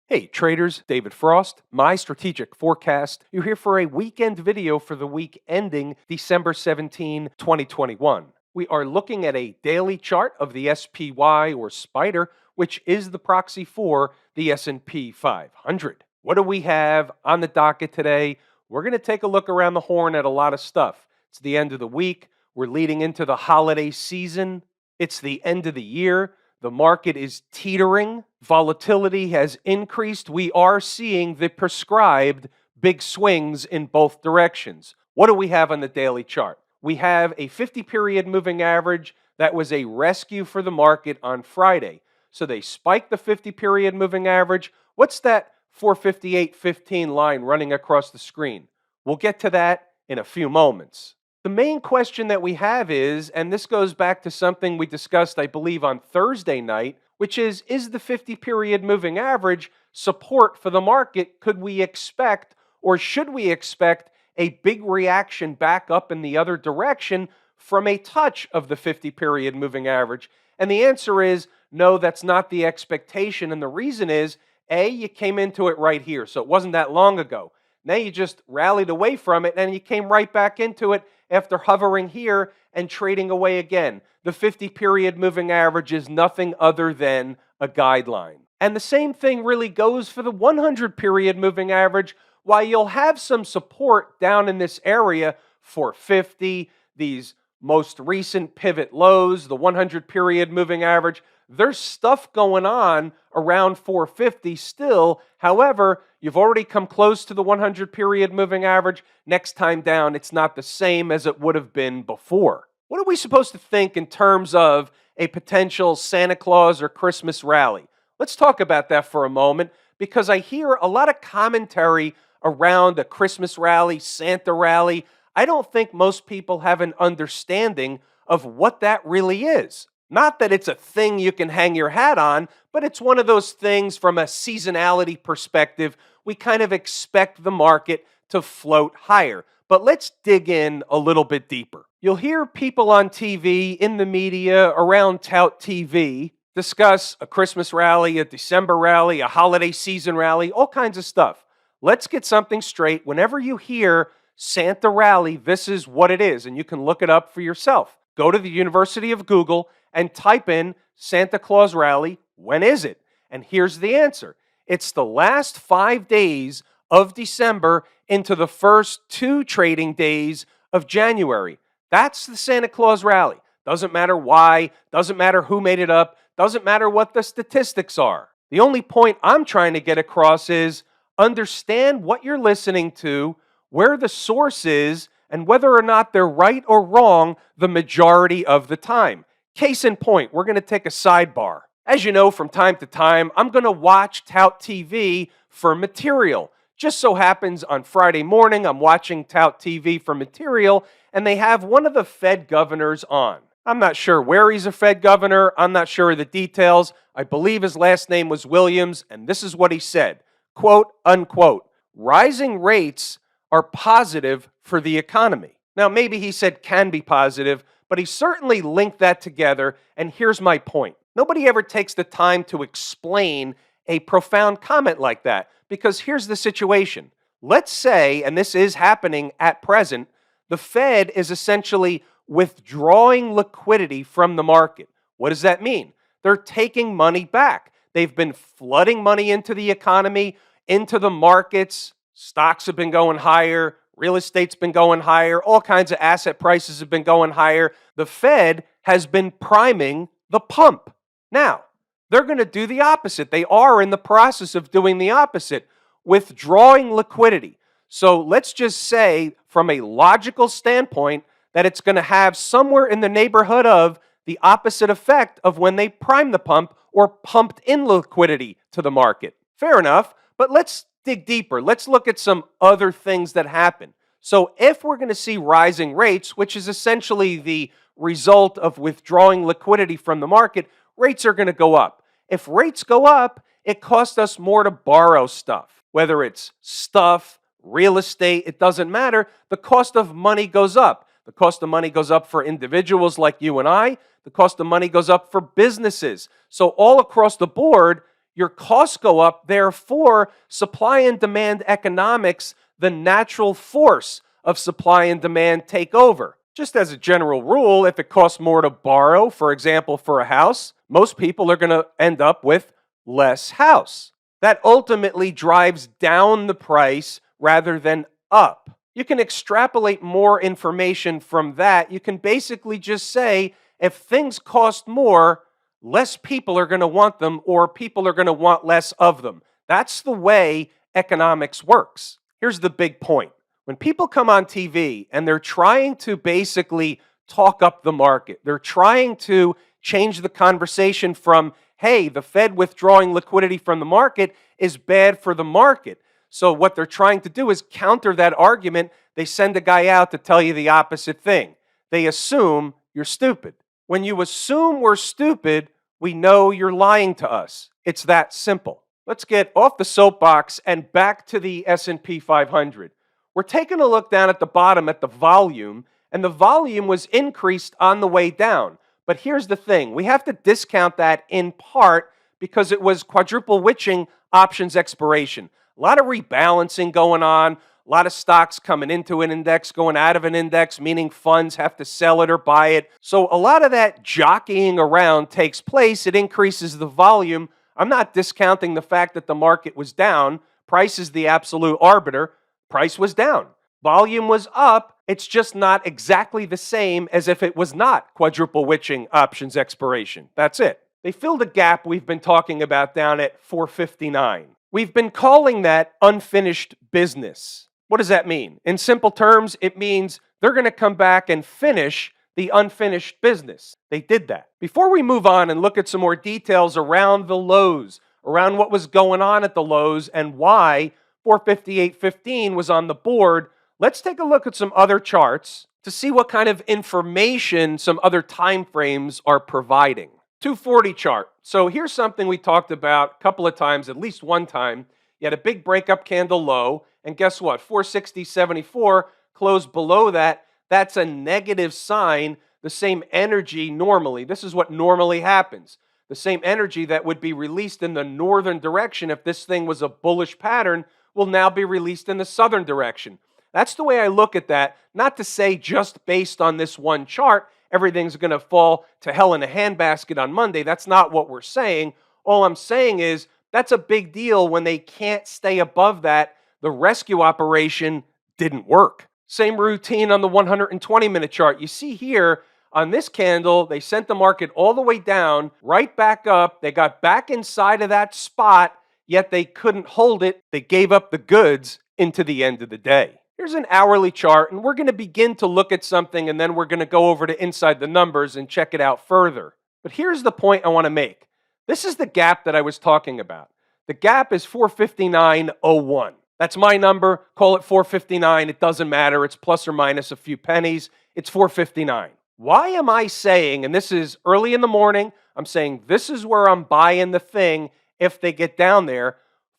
Hey traders, David Frost, my strategic forecast. You're here for a weekend video for the week ending December 17, 2021. We are looking at a daily chart of the SPY or Spider, which is the proxy for the S&P 500. What do we have on the docket today? We're going to take a look around the horn at a lot of stuff. It's the end of the week. We're leading into the holiday season. It's the end of the year. The market is teetering. Volatility has increased. We are seeing the prescribed big swings in both directions. What do we have on the daily chart? We have a 50-period moving average that was a rescue for the market on Friday. So they spiked the 50-period moving average. What's that 458.15 line running across the screen? We'll get to that in a few moments. The main question that we have is, and this goes back to something we discussed, I believe, on Thursday night, which is the 50-period moving average support for the market? Could we expect, or should we expect, a big reaction back up in the other direction from a touch of the 50-period moving average? And the answer is, no, that's not the expectation. And the reason is, A, you came into it right here, so it wasn't that long ago. Now you just rallied away from it, and you came right back into it after hovering here and trading away again. The 50-period moving average is nothing other than a guideline. And the same thing really goes for the 100-period moving average. While you'll have some support down in this area for 50, these most recent pivot lows, the 100-period moving average, there's stuff going on around 450 still. However, you've already come close to the 100-period moving average. Next time down, it's not the same as it would have been before. What are we supposed to think in terms of a potential Santa Claus or Christmas rally? Let's talk about that for a moment, because I hear a lot of commentary around a Christmas rally, Santa rally. I don't think most people have an understanding of what that really is. Not that it's a thing you can hang your hat on, but it's one of those things from a seasonality perspective. We kind of expect the market to float higher. But let's dig in a little bit deeper. You'll hear people on TV, in the media, around Tout TV, discuss a Christmas rally, a December rally, a holiday season rally, all kinds of stuff. Let's get something straight. Whenever you hear Santa rally, this is what it is, and you can look it up for yourself. Go to the University of Google and type in Santa Claus rally. When is it? And here's the answer. It's the last 5 days of December into the first 2 trading days of January. That's the Santa Claus rally. Doesn't matter why, doesn't matter who made it up, doesn't matter what the statistics are. The only point I'm trying to get across is understand what you're listening to, where the source is, and whether or not they're right or wrong the majority of the time. Case in point, we're going to take a sidebar. As you know, from time to time, I'm going to watch Tout TV for material. Just so happens on Friday morning, I'm watching Tout TV for material, and they have one of the Fed governors on. I'm not sure where he's a Fed governor. I'm not sure of the details. I believe his last name was Williams, and this is what he said, quote, unquote, rising rates are positive for the economy. Now, maybe he said can be positive, but he certainly linked that together, and here's my point. Nobody ever takes the time to explain a profound comment like that, because here's the situation. Let's say, and this is happening at present, the Fed is essentially withdrawing liquidity from the market. What does that mean? They're taking money back. They've been flooding money into the economy, into the markets. Stocks have been going higher. Real estate's been going higher. All kinds of asset prices have been going higher. The Fed has been priming the pump. Now, they're going to do the opposite. They are in the process of doing the opposite, withdrawing liquidity. So let's just say, from a logical standpoint, that it's going to have somewhere in the neighborhood of the opposite effect of when they primed the pump or pumped in liquidity to the market. Fair enough, but let's dig deeper. Let's look at some other things that happen. So if we're going to see rising rates, which is essentially the result of withdrawing liquidity from the market, rates are going to go up. If rates go up, it costs us more to borrow stuff. Whether it's stuff, real estate, it doesn't matter. The cost of money goes up. The cost of money goes up for individuals like you and I. The cost of money goes up for businesses. So all across the board, your costs go up. Therefore, supply and demand economics, the natural force of supply and demand, take over. Just as a general rule, if it costs more to borrow, for example, for a house, most people are going to end up with less house. That ultimately drives down the price rather than up. You can extrapolate more information from that. You can basically just say, if things cost more, less people are going to want them, or people are going to want less of them. That's the way economics works. Here's the big point. When people come on TV and they're trying to basically talk up the market, they're trying to change the conversation from, hey, the Fed withdrawing liquidity from the market is bad for the market. So what they're trying to do is counter that argument. They send a guy out to tell you the opposite thing. They assume you're stupid. When you assume we're stupid, we know you're lying to us. It's that simple. Let's get off the soapbox and back to the S&P 500. We're taking a look down at the bottom at the volume, and the volume was increased on the way down. But here's the thing. We have to discount that in part because it was quadruple witching options expiration. A lot of rebalancing going on, a lot of stocks coming into an index, going out of an index, meaning funds have to sell it or buy it. So a lot of that jockeying around takes place. It increases the volume. I'm not discounting the fact that the market was down. Price is the absolute arbiter. Price was down. Volume was up. It's just not exactly the same as if it was not quadruple witching options expiration. That's it. They filled a gap we've been talking about down at 459. We've been calling that unfinished business. What does that mean? In simple terms, it means they're going to come back and finish the unfinished business. They did that. Before we move on and look at some more details around the lows, around what was going on at the lows and why 458.15 was on the board, let's take a look at some other charts to see what kind of information some other time frames are providing. 240 chart. So here's something we talked about a couple of times, at least one time. You had a big breakup candle low, and guess what? 460.74 closed below that. That's a negative sign, the same energy normally. This is what normally happens. The same energy that would be released in the northern direction if this thing was a bullish pattern will now be released in the southern direction. That's the way I look at that, not to say just based on this one chart, everything's going to fall to hell in a handbasket on Monday. That's not what we're saying. All I'm saying is that's a big deal when they can't stay above that. The rescue operation didn't work. Same routine on the 120-minute chart. You see here on this candle, they sent the market all the way down, right back up. They got back inside of that spot, yet they couldn't hold it. They gave up the goods into the end of the day. Here's an hourly chart, and we're going to begin to look at something, and then we're going to go over to inside the numbers and check it out further. But here's the point I want to make. This is the gap that I was talking about. The gap is 459.01. That's my number. Call it 459. It doesn't matter. It's plus or minus a few pennies. It's 459. Why am I saying, and this is early in the morning, I'm saying this is where I'm buying the thing if they get down there,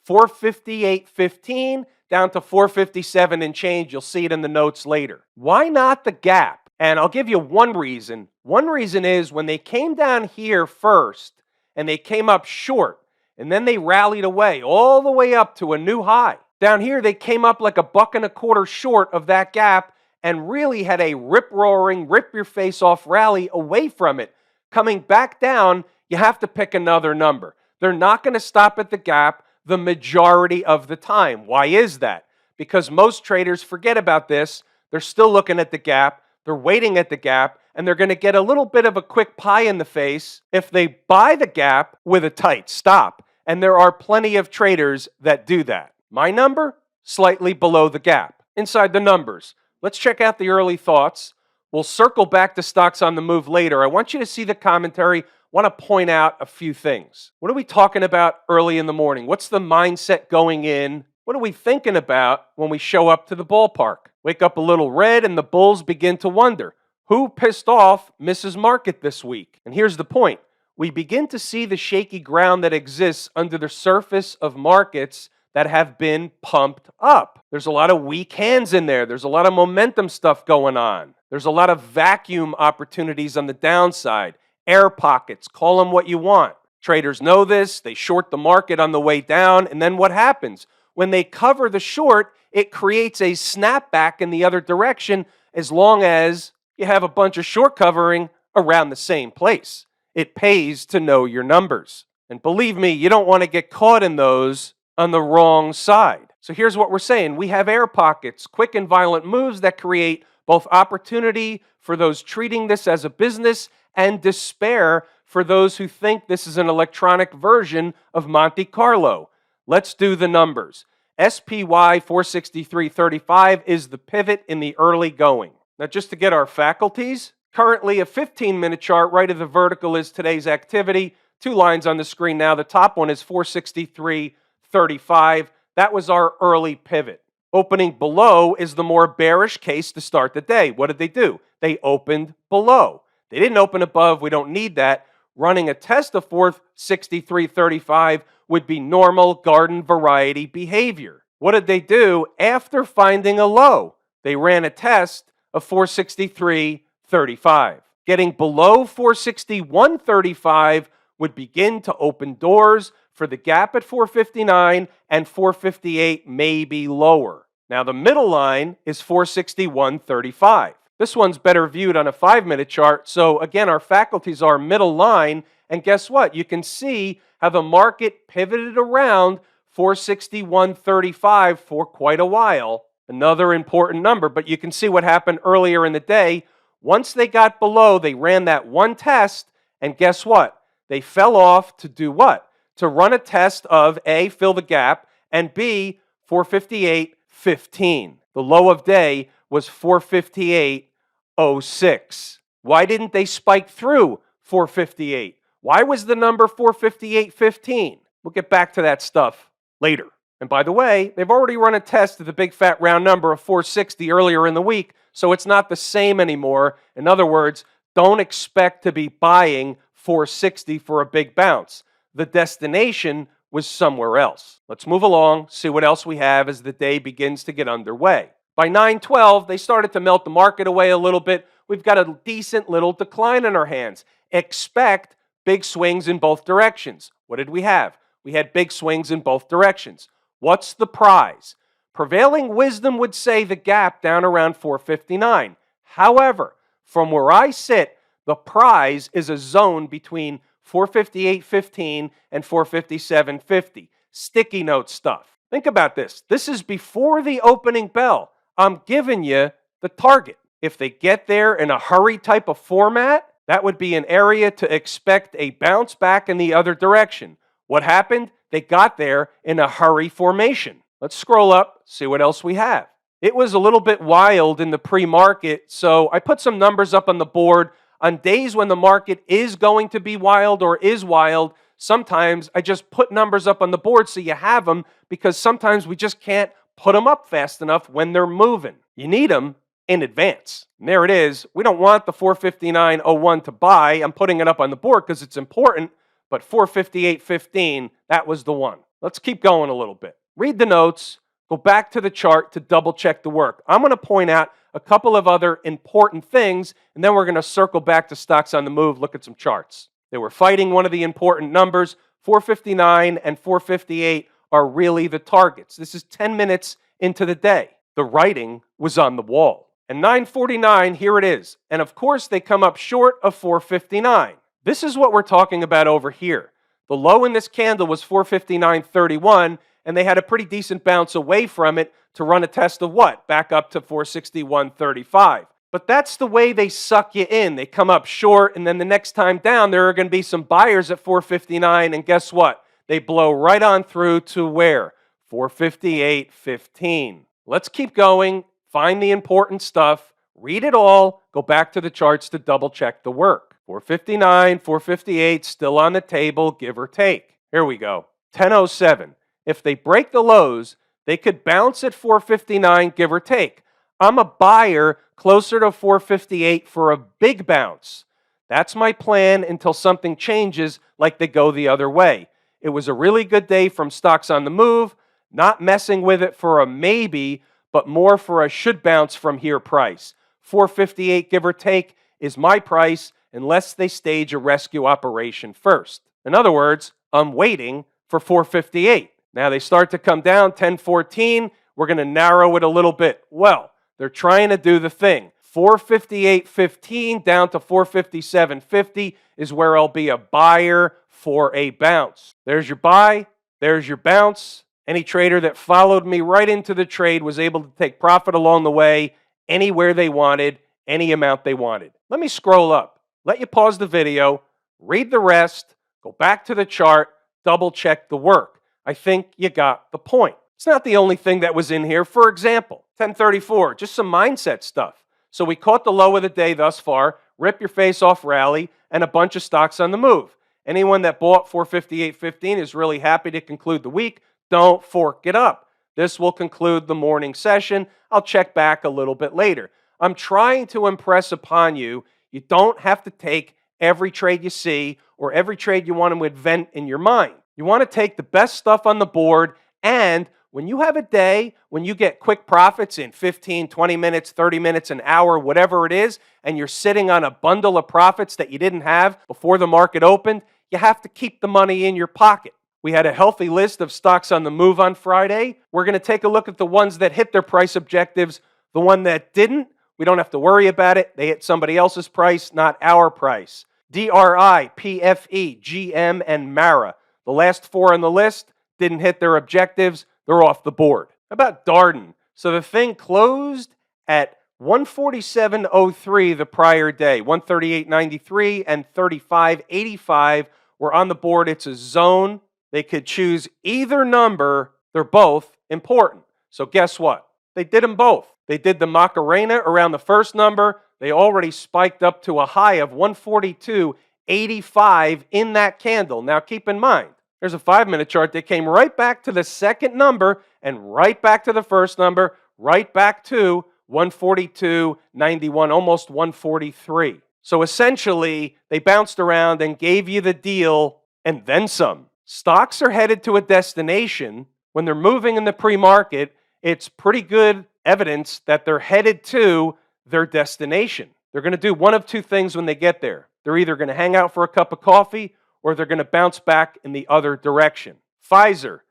458.15 down to 457 and change. You'll see it in the notes later. Why not the gap? And I'll give you one reason. One reason is when they came down here first and they came up short and then they rallied away all the way up to a new high. Down here, they came up like $1.25 short of that gap and really had a rip-roaring, rip-your-face-off rally away from it. Coming back down, you have to pick another number. They're not going to stop at the gap the majority of the time. Why is that? Because most traders forget about this. They're still looking at the gap. They're waiting at the gap, and they're going to get a little bit of a quick pie in the face if they buy the gap with a tight stop. And there are plenty of traders that do that. My number, slightly below the gap. Inside the numbers, let's check out the early thoughts. We'll circle back to stocks on the move later. I want you to see the commentary. I want to point out a few things. What are we talking about early in the morning? What's the mindset going in? What are we thinking about when we show up to the ballpark? Wake up a little red and the bulls begin to wonder, who pissed off Mrs. Market this week? And here's the point. We begin to see the shaky ground that exists under the surface of markets that have been pumped up. There's a lot of weak hands in there. There's a lot of momentum stuff going on. There's a lot of vacuum opportunities on the downside. Air pockets, call them what you want. Traders know this, they short the market on the way down, and then what happens? When they cover the short, it creates a snapback in the other direction as long as you have a bunch of short covering around the same place. It pays to know your numbers. And believe me, you don't want to get caught in those on the wrong side. So here's what we're saying. We have air pockets, quick and violent moves that create both opportunity for those treating this as a business and despair for those who think this is an electronic version of Monte Carlo. Let's do the numbers. SPY 463.35 is the pivot in the early going. Now, just to get our faculties, currently a 15-minute chart right of the vertical is today's activity. 2 lines on the screen now. The top one is 463.35. That was our early pivot. Opening below is the more bearish case to start the day. What did they do? They opened below. They didn't open above. We don't need that. Running a test of 463.35 would be normal garden variety behavior. What did they do after finding a low? They ran a test of 463.35. Getting below 461.35 would begin to open doors for the gap at 459 and 458 maybe lower. Now the middle line is 461.35. This one's better viewed on a 5-minute chart. So again, our faculties are middle line. And guess what? You can see how the market pivoted around 461.35 for quite a while. Another important number, but you can see what happened earlier in the day. Once they got below, they ran that one test, and guess what? They fell off to do what? To run a test of A, fill the gap, and B, 458.15. The low of day was 458.06. Why didn't they spike through 458? Why was the number 458.15? We'll get back to that stuff later. And by the way, they've already run a test of the big fat round number of 460 earlier in the week, so it's not the same anymore. In other words, don't expect to be buying 460 for a big bounce. The destination was somewhere else. Let's move along, see what else we have as the day begins to get underway. By 9:12, they started to melt the market away a little bit. We've got a decent little decline in our hands. Expect big swings in both directions. What did we have? We had big swings in both directions. What's the prize? Prevailing wisdom would say the gap down around 459. However, from where I sit, the prize is a zone between 458.15 and 457.50. Sticky note stuff. Think about this. This is before the opening bell. I'm giving you the target. If they get there in a hurry type of format, that would be an area to expect a bounce back in the other direction. What happened? They got there in a hurry formation. Let's scroll up, see what else we have. It was a little bit wild in the pre-market, so I put some numbers up on the board. On days when the market is going to be wild or is wild, sometimes I just put numbers up on the board so you have them, because sometimes we just can't put them up fast enough when they're moving. You need them in advance. And there it is. We don't want the 459.01 to buy. I'm putting it up on the board because it's important, but 458.15, that was the one. Let's keep going a little bit. Read the notes. Go back to the chart to double check the work. I'm going to point out a couple of other important things, and then we're going to circle back to stocks on the move, look at some charts. They were fighting one of the important numbers. 459 and 458 are really the targets. This is 10 minutes into the day. The writing was on the wall. And 9:49, here it is. And of course, they come up short of 459. This is what we're talking about over here. The low in this candle was 459.31, and they had a pretty decent bounce away from it to run a test of what? Back up to 461.35. But that's the way they suck you in. They come up short, and then the next time down, there are going to be some buyers at 459, and guess what? They blow right on through to where? 458.15. Let's keep going, find the important stuff, read it all, go back to the charts to double check the work. 459, 458, still on the table, give or take. Here we go. 10:07. If they break the lows, they could bounce at 459, give or take. I'm a buyer closer to 458 for a big bounce. That's my plan until something changes, like they go the other way. It was a really good day from stocks on the move, not messing with it for a maybe, but more for a should bounce from here price. 458, give or take, is my price unless they stage a rescue operation first. In other words, I'm waiting for 458. Now they start to come down, 1014. We're going to narrow it a little bit. Well, they're trying to do the thing. 458.15 down to 457.50 is where I'll be a buyer for a bounce. There's your buy. There's your bounce. Any trader that followed me right into the trade was able to take profit along the way, anywhere they wanted, any amount they wanted. Let me scroll up. Let you pause the video, read the rest, go back to the chart, double check the work. I think you got the point. It's not the only thing that was in here. For example, 1034, just some mindset stuff. So we caught the low of the day thus far, rip your face off rally, and a bunch of stocks on the move. Anyone that bought 458.15 is really happy to conclude the week. Don't fork it up. This will conclude the morning session. I'll check back a little bit later. I'm trying to impress upon you, you don't have to take every trade you see or every trade you want to invent in your mind. You want to take the best stuff on the board, and when you have a day, when you get quick profits in 15, 20 minutes, 30 minutes, an hour, whatever it is, and you're sitting on a bundle of profits that you didn't have before the market opened, you have to keep the money in your pocket. We had a healthy list of stocks on the move on Friday. We're going to take a look at the ones that hit their price objectives. The one that didn't, we don't have to worry about it. They hit somebody else's price, not our price. DRI, PFE, GM, and MARA. The last four on the list didn't hit their objectives. They're off the board. How about Darden? So the thing closed at 147.03 the prior day. 138.93 and 35.85 were on the board. It's a zone. They could choose either number. They're both important. So guess what? They did them both. They did the Macarena around the first number. They already spiked up to a high of 142.85 in that candle. Now keep in mind, there's a 5-minute chart that came right back to the second number and right back to the first number, right back to 142.91, almost 143. So essentially, they bounced around and gave you the deal and then some. Stocks are headed to a destination. When they're moving in the pre-market, it's pretty good evidence that they're headed to their destination. They're going to do one of two things when they get there. They're either going to hang out for a cup of coffee or they're going to bounce back in the other direction. Pfizer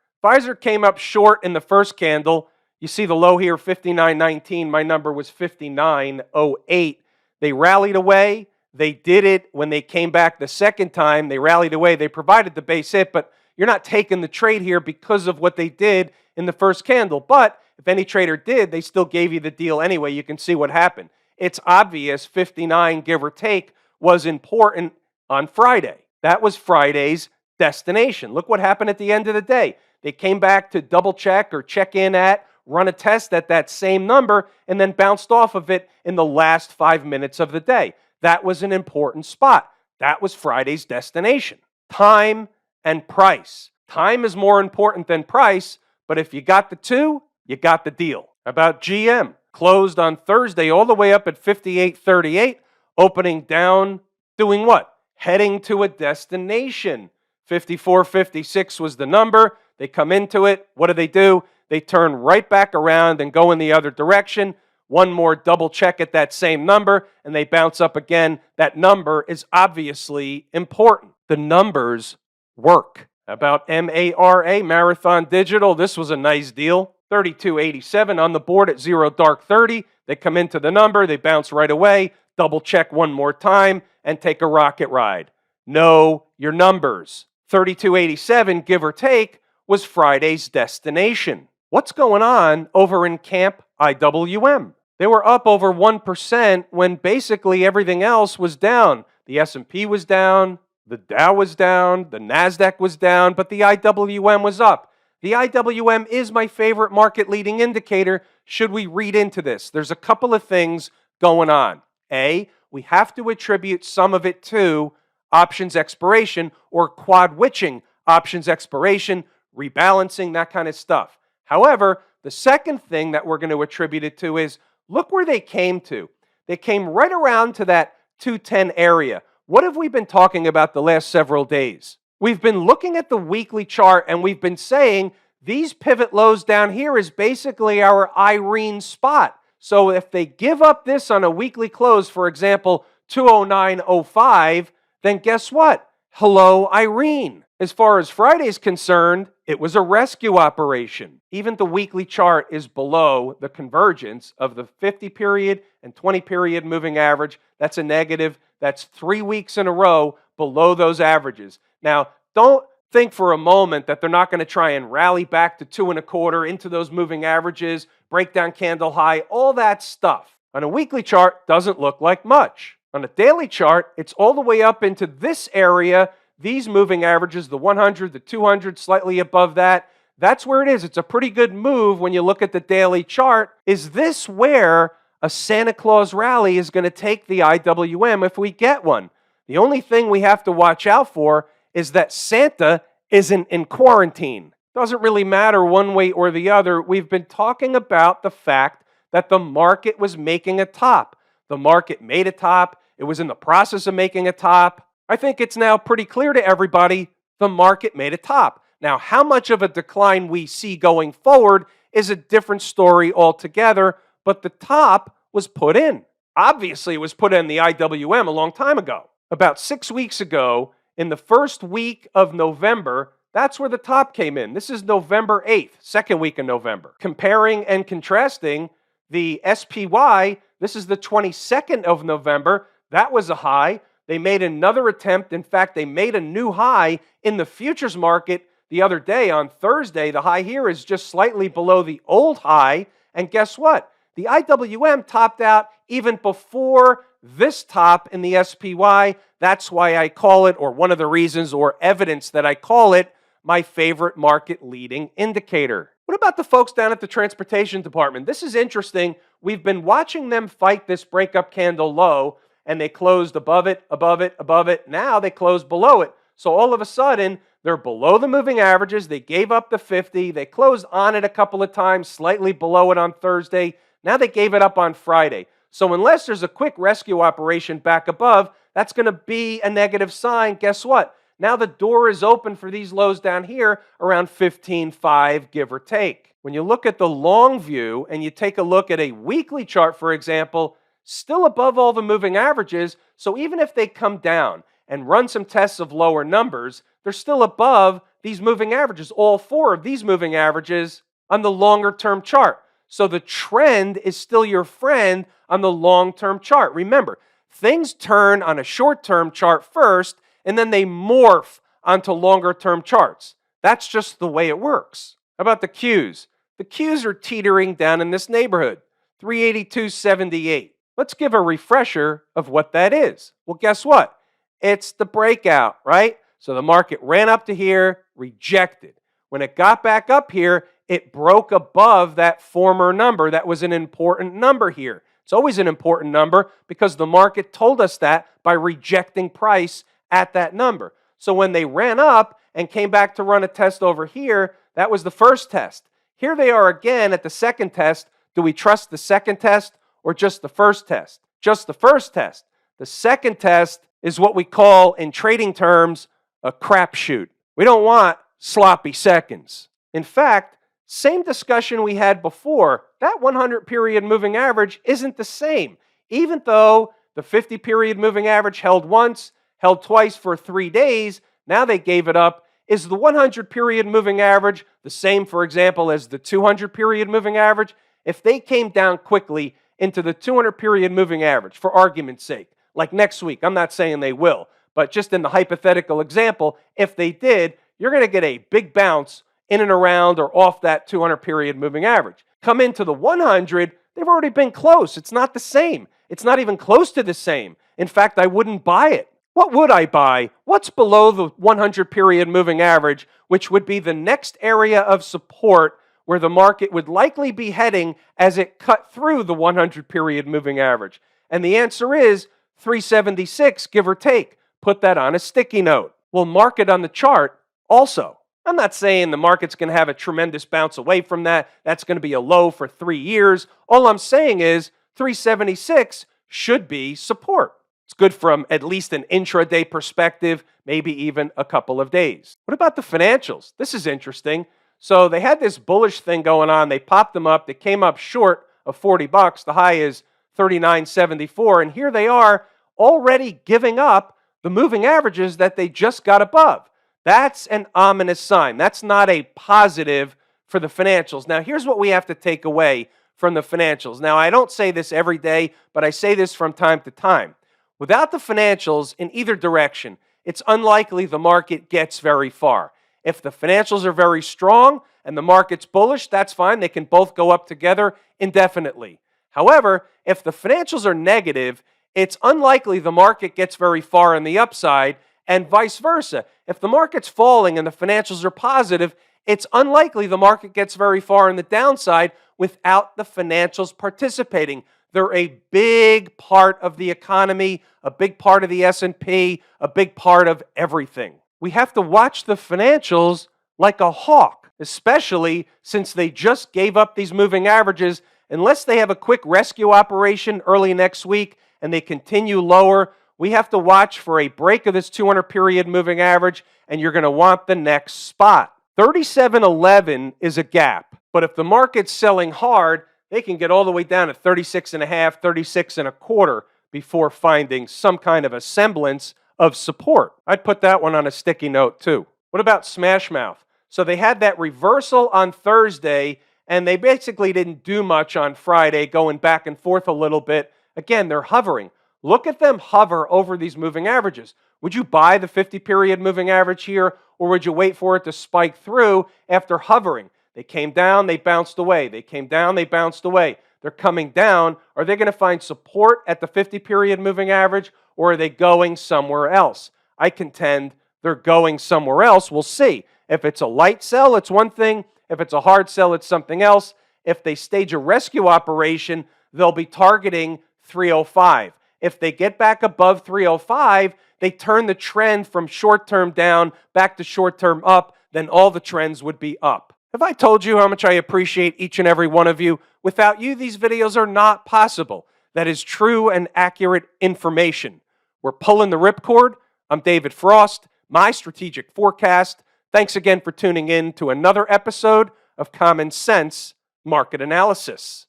came up short in the first candle. You see the low here, 59.19. My number was 59.08. They rallied away. They did it when they came back the second time. They rallied away. They provided the base hit, but you're not taking the trade here because of what they did in the first candle. But if any trader did, they still gave you the deal anyway. You can see what happened. It's obvious 59, give or take, was important on Friday. That was Friday's destination. Look what happened at the end of the day. They came back to double check or check in at, run a test at that same number, and then bounced off of it in the last 5 minutes of the day. That was an important spot. That was Friday's destination. Time and price. Time is more important than price, but if you got the two, you got the deal. About GM, closed on Thursday all the way up at 58.38, opening down, doing what? Heading to a destination. 54.56 was the number. They come into it. What do? They turn right back around and go in the other direction. One more double check at that same number, and they bounce up again. That number is obviously important. The numbers work. About MARA, Marathon Digital, this was a nice deal. 32.87 on the board at 0 dark 30. They come into the number, they bounce right away, double check one more time, and take a rocket ride. Know your numbers. 32.87, give or take, was Friday's destination. What's going on over in Camp IWM? They were up over 1% when basically everything else was down. The S&P was down, the Dow was down, the Nasdaq was down, but the IWM was up. The IWM is my favorite market leading indicator. Should we read into this? There's a couple of things going on. A, we have to attribute some of it to options expiration or quad witching options expiration, rebalancing, that kind of stuff. However, the second thing that we're going to attribute it to is, look where they came to. They came right around to that 210 area. What have we been talking about the last several days? We've been looking at the weekly chart and we've been saying these pivot lows down here is basically our Irene spot. So if they give up this on a weekly close, for example, 209.05, then guess what? Hello, Irene. As far as Friday's concerned, it was a rescue operation. Even the weekly chart is below the convergence of the 50 period and 20 period moving average. That's a negative. That's 3 weeks in a row below those averages. Now, don't think for a moment that they're not going to try and rally back to 2.25 into those moving averages, break down candle high, all that stuff. On a weekly chart, doesn't look like much. On a daily chart, it's all the way up into this area. These moving averages, the 100, the 200, slightly above that, that's where it is. It's a pretty good move when you look at the daily chart. Is this where a Santa Claus rally is going to take the IWM if we get one? The only thing we have to watch out for is that Santa isn't in quarantine. Doesn't really matter one way or the other. We've been talking about the fact that the market was making a top. The market made a top. It was in the process of making a top. I think it's now pretty clear to everybody the market made a top. Now, how much of a decline we see going forward is a different story altogether, but the top was put in. Obviously, it was put in the IWM a long time ago. About 6 weeks ago, in the first week of November, that's where the top came in. This is November 8th, second week of November. Comparing and contrasting the SPY, this is the 22nd of November. That was a high. They made another attempt. In fact, they made a new high in the futures market the other day on Thursday. The high here is just slightly below the old high. And guess what? The IWM topped out even before this top in the SPY. That's why I call it, or one of the reasons or evidence that I call it, my favorite market leading indicator. What about the folks down at the transportation department? This is interesting. We've been watching them fight this breakup candle low, and they closed above it, above it, above it. Now they closed below it. So all of a sudden, they're below the moving averages. They gave up the 50. They closed on it a couple of times, slightly below it on Thursday. Now they gave it up on Friday. So unless there's a quick rescue operation back above, that's going to be a negative sign. Guess what? Now the door is open for these lows down here around 15.5, give or take. When you look at the long view and you take a look at a weekly chart, for example, still above all the moving averages. So even if they come down and run some tests of lower numbers, they're still above these moving averages, all four of these moving averages on the longer term chart. So the trend is still your friend on the long-term chart. Remember, things turn on a short-term chart first, and then they morph onto longer-term charts. That's just the way it works. How about the Qs? The Qs are teetering down in this neighborhood, 382.78. Let's give a refresher of what that is. Well, guess what? It's the breakout, right? So the market ran up to here, rejected. When it got back up here, it broke above that former number. That was an important number here. It's always an important number because the market told us that by rejecting price at that number. So when they ran up and came back to run a test over here, that was the first test. Here they are again at the second test. Do we trust the second test or just the first test? Just the first test. The second test is what we call in trading terms a crapshoot. We don't want sloppy seconds. In fact, same discussion we had before. That 100 period moving average isn't the same. Even though the 50 period moving average held once, held twice for 3 days, now they gave it up. Is the 100 period moving average the same, for example, as the 200 period moving average? If they came down quickly into the 200 period moving average, for argument's sake, like next week, I'm not saying they will, but just in the hypothetical example, if they did, you're going to get a big bounce in and around or off that 200 period moving average. Come into the 100, they've already been close. It's not the same. It's not even close to the same. In fact, I wouldn't buy it. What would I buy? What's below the 100 period moving average, which would be the next area of support where the market would likely be heading as it cut through the 100 period moving average? And the answer is 376, give or take. Put that on a sticky note. We'll mark it on the chart also. I'm not saying the market's going to have a tremendous bounce away from that. That's going to be a low for 3 years. All I'm saying is 376 should be support. It's good from at least an intraday perspective, maybe even a couple of days. What about the financials? This is interesting. So they had this bullish thing going on. They popped them up. They came up short of $40. The high is $39.74. And here they are already giving up the moving averages that they just got above. That's an ominous sign. That's not a positive for the financials. Now, here's what we have to take away from the financials. Now, I don't say this every day, but I say this from time to time. Without the financials in either direction, it's unlikely the market gets very far. If the financials are very strong and the market's bullish, that's fine. They can both go up together indefinitely. However, if the financials are negative, it's unlikely the market gets very far on the upside, and vice versa. If the market's falling and the financials are positive, it's unlikely the market gets very far on the downside without the financials participating. They're a big part of the economy, a big part of the S&P, a big part of everything. We have to watch the financials like a hawk, especially since they just gave up these moving averages. Unless they have a quick rescue operation early next week and they continue lower, we have to watch for a break of this 200-period moving average, and you're going to want the next spot. 37.11 is a gap, but if the market's selling hard, they can get all the way down to 36.5, 36.25 before finding some kind of a semblance of support. I'd put that one on a sticky note too. What about smash mouth? So they had that reversal on Thursday, and they basically didn't do much on Friday, going back and forth a little bit. Again, they're hovering. Look at them hover over these moving averages. Would you buy the 50-period moving average here, or would you wait for it to spike through after hovering? They came down, they bounced away. They came down, they bounced away. They're coming down. Are they going to find support at the 50-period moving average, or are they going somewhere else? I contend they're going somewhere else. We'll see. If it's a light sell, it's one thing. If it's a hard sell, it's something else. If they stage a rescue operation, they'll be targeting 305. If they get back above 305, they turn the trend from short-term down back to short-term up, then all the trends would be up. Have I told you how much I appreciate each and every one of you? Without you, these videos are not possible. That is true and accurate information. We're pulling the ripcord. I'm David Frost, my strategic forecast. Thanks again for tuning in to another episode of Common Sense Market Analysis.